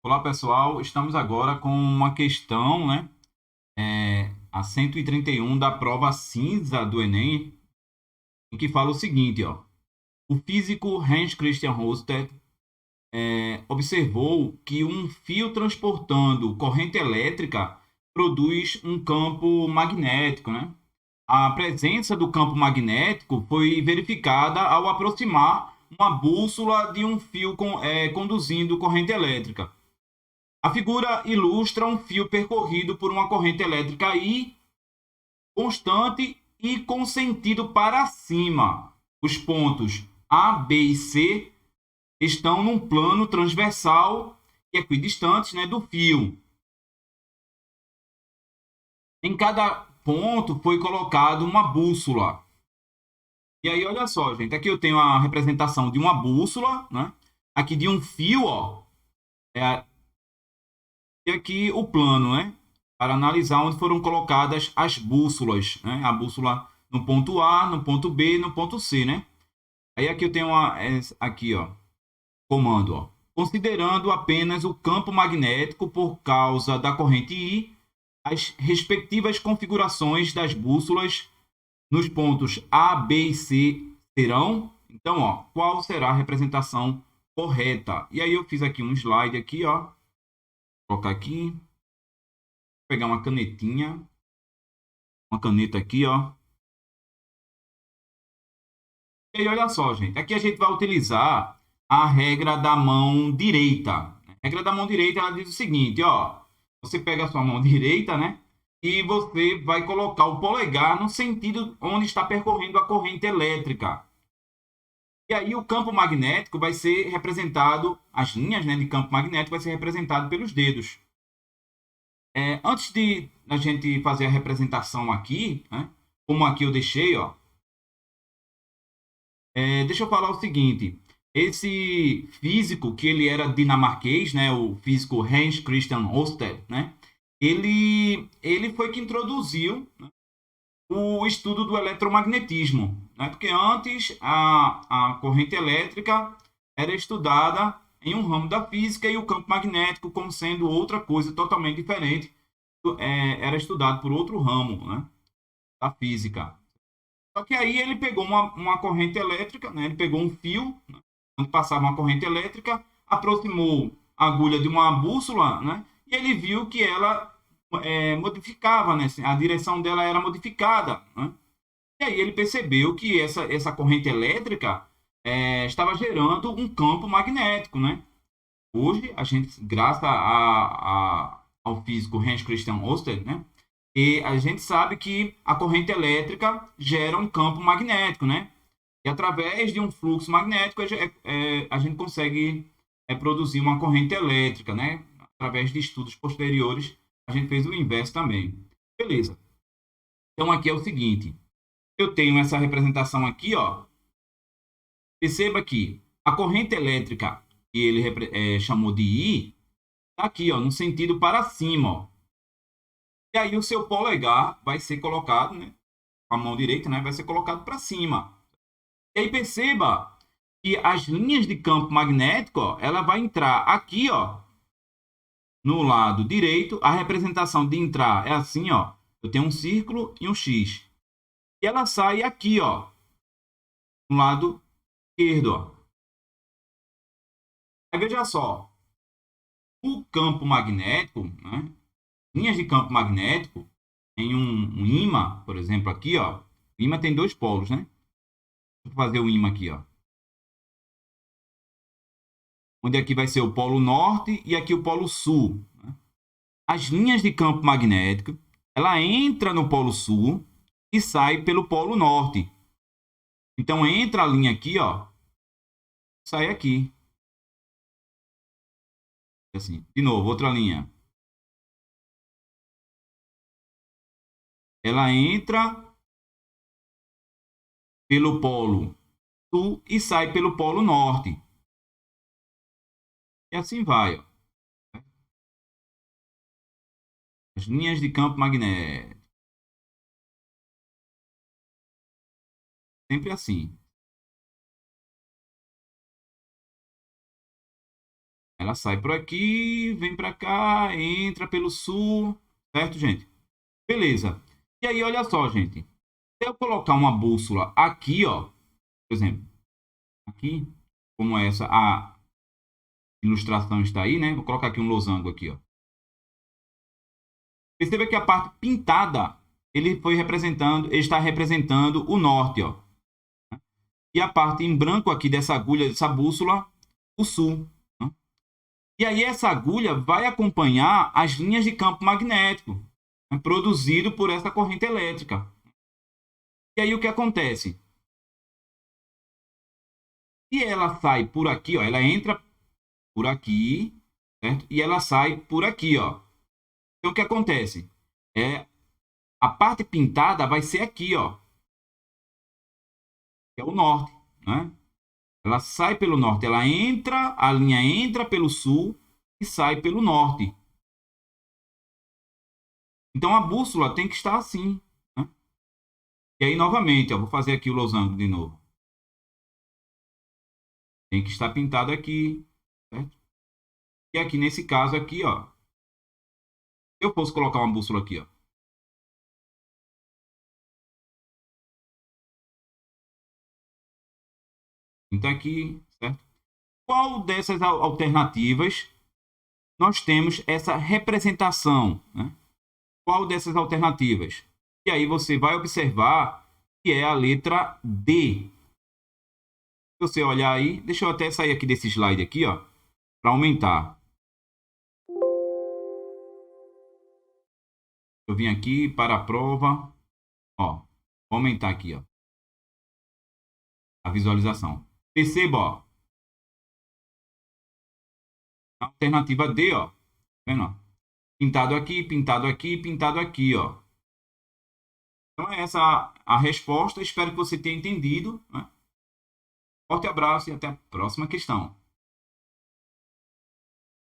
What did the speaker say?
Olá, pessoal. Estamos agora com uma questão, né? A 131 da prova cinza do Enem, em que fala o seguinte, ó. O físico Hans Christian Ørsted observou que um fio transportando corrente elétrica produz um campo magnético, né? A presença do campo magnético foi verificada ao aproximar uma bússola de um fio conduzindo corrente elétrica. A figura ilustra um fio percorrido por uma corrente elétrica I constante e com sentido para cima. Os pontos A, B e C estão num plano transversal e equidistantes, né, do fio. Em cada ponto foi colocado uma bússola. E aí, olha só, gente, aqui eu tenho a representação de uma bússola, né? Aqui de um fio, ó, e aqui o plano, né? Para analisar onde foram colocadas as bússolas, né? A bússola no ponto A, no ponto B, no ponto C, né? Aí aqui eu tenho aqui, ó, comando, ó. Considerando apenas o campo magnético por causa da corrente I, as respectivas configurações das bússolas nos pontos A, B e C serão. Então, ó, qual será a representação correta? E aí eu fiz aqui um slide aqui, ó. Vou colocar aqui, pegar uma canetinha, uma caneta aqui, ó. E aí, olha só, gente. Aqui a gente vai utilizar a regra da mão direita. A regra da mão direita, ela diz o seguinte, ó. Você pega a sua mão direita, né? E você vai colocar o polegar no sentido onde está percorrendo a corrente elétrica. E aí o campo magnético vai ser representado, as linhas, né, de campo magnético vai ser representado pelos dedos. Antes de a gente fazer a representação aqui, né, como aqui eu deixei, ó, deixa eu falar o seguinte. Esse físico, que ele era dinamarquês, né, o físico Hans Christian Ørsted, né, ele foi que introduziu, né, o estudo do eletromagnetismo, né, porque antes a corrente elétrica era estudada em um ramo da física e o campo magnético, como sendo outra coisa totalmente diferente, era estudado por outro ramo, né, da física. Só que aí ele pegou uma corrente elétrica, né? Ele pegou um fio, né, onde passava uma corrente elétrica, aproximou a agulha de uma bússola, né? E ele viu que ela modificava, né? A direção dela era modificada, né? E aí ele percebeu que essa corrente elétrica estava gerando um campo magnético, né? Hoje, a gente, graças ao físico Hans Christian Ørsted, né? E a gente sabe que a corrente elétrica gera um campo magnético, né? E através de um fluxo magnético, a gente consegue produzir uma corrente elétrica, né? Através de estudos posteriores, a gente fez o inverso também. Beleza. Então, aqui é o seguinte. Eu tenho essa representação aqui, ó. Perceba que a corrente elétrica, que ele chamou de I, está aqui, ó, no sentido para cima, ó. E aí o seu polegar vai ser colocado, né? A mão direita, né? Vai ser colocado para cima. E aí perceba que as linhas de campo magnético, ó, ela vai entrar aqui, ó, no lado direito. A representação de entrar é assim, ó. Eu tenho um círculo e um X. E ela sai aqui, ó, no lado esquerdo, ó. Aí veja só, o campo magnético, né? Linhas de campo magnético em um ímã, por exemplo, aqui, ó. O ímã tem dois polos, né? Deixa eu fazer o ímã aqui, ó. Onde aqui vai ser o polo norte e aqui o polo sul. As linhas de campo magnético, ela entra no polo sul e sai pelo polo norte. Então entra a linha aqui, ó, sai aqui. Assim, de novo, outra linha. Ela entra pelo polo sul e sai pelo polo norte. E assim vai, ó. As linhas de campo magnético. Sempre assim. Ela sai por aqui, vem para cá, entra pelo sul, certo, gente? Beleza. E aí, olha só, gente. Se eu colocar uma bússola aqui, ó, por exemplo, aqui, como essa, a ilustração está aí, né? Vou colocar aqui um losango aqui, ó. Perceba que a parte pintada, ele está representando o norte, ó. E a parte em branco aqui dessa agulha, dessa bússola, o sul. Né? E aí essa agulha vai acompanhar as linhas de campo magnético, né, produzido por essa corrente elétrica. E aí o que acontece? Se ela sai por aqui, ó, ela entra por aqui, certo? E ela sai por aqui, ó. Então o que acontece? A parte pintada vai ser aqui, ó, que é o norte, né? Ela sai pelo norte, ela entra, a linha entra pelo sul e sai pelo norte. Então a bússola tem que estar assim, né? E aí novamente, ó, vou fazer aqui o losango de novo. Tem que estar pintado aqui, certo? E aqui nesse caso aqui, ó, eu posso colocar uma bússola aqui, ó. Então aqui, certo? Qual dessas alternativas nós temos essa representação, né? Qual dessas alternativas? E aí você vai observar que é a letra D. Se você olhar aí, deixa eu até sair aqui desse slide aqui, ó, para aumentar. Eu vim aqui para a prova, ó, vou aumentar aqui, ó, a visualização. Perceba, ó, a alternativa D, ó, tá vendo, ó? Pintado aqui, pintado aqui, pintado aqui, ó. Então é essa a resposta. Espero que você tenha entendido, né? Forte abraço e até a próxima questão.